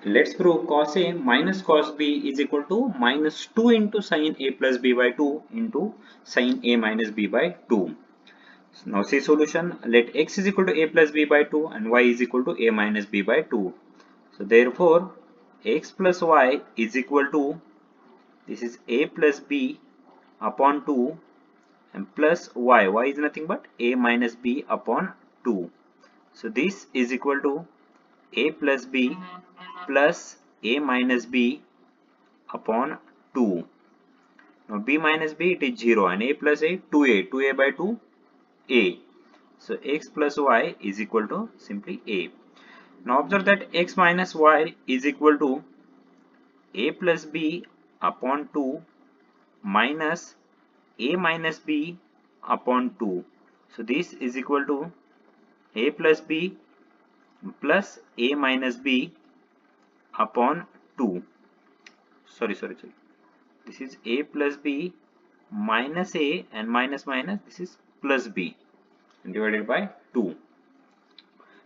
Let's prove cos A minus cos B is equal to minus 2 into sin A plus B by 2 into sin A minus B by 2. Now see solution. Let x is equal to A plus B by 2 and y is equal to A minus B by 2. So therefore x plus y is equal to, this is A plus B upon 2 and plus y is nothing but A minus B upon 2. So this is equal to A plus B plus A minus B upon 2. Now B minus B, it is 0 and A plus A, 2A by 2 A. So x plus y is equal to simply A. Now observe that x minus y is equal to A plus B upon 2 minus A minus B upon 2. So this is equal to A plus B plus A minus B upon 2. Sorry. This is A plus B minus A and minus minus, this is plus B divided by 2.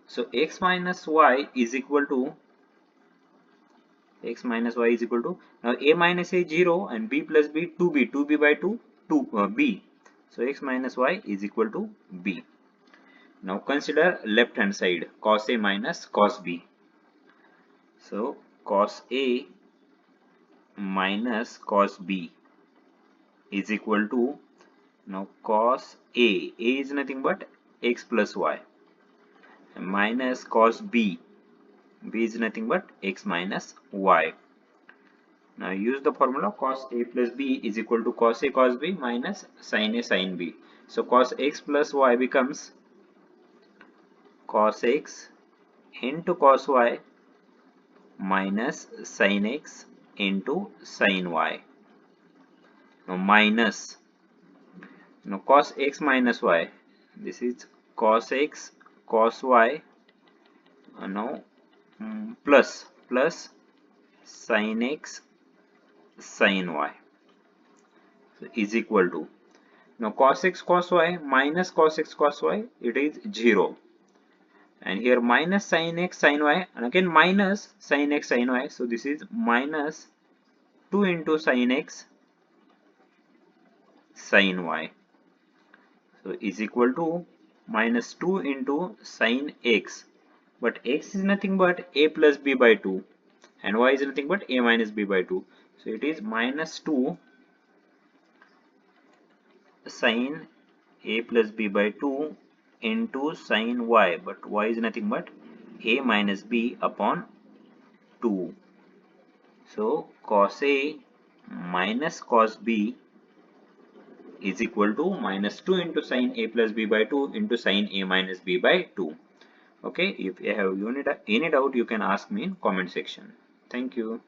So x minus y is equal to, now A minus A 0 and B plus B 2B by 2 B. So x minus y is equal to B. Now consider left hand side, cos A minus cos B. So cos A minus cos B is equal to, now cos A is nothing but x plus y, minus cos B is nothing but x minus y. Now use the formula cos A plus B is equal to cos A cos B minus sin A sin B. So cos x plus y becomes cos x into cos y minus sin x into sin y. Now minus, now cos x minus y, this is cos x cos y, now plus sin x sin y, so is equal to, now cos x cos y minus cos x cos y, it is 0, and here minus sin x sin y and again minus sin x sin y, so this is minus 2 into sin x sin y, so is equal to minus 2 into sin x, but x is nothing but A plus B by 2 and y is nothing but A minus B by 2, so it is minus 2 sin A plus B by 2 into sin y, but y is nothing but A minus B upon 2. So cos A minus cos B is equal to minus 2 into sin A plus B by 2 into sin A minus B by 2. Okay, if you have any doubt, you can ask me in comment section. Thank you.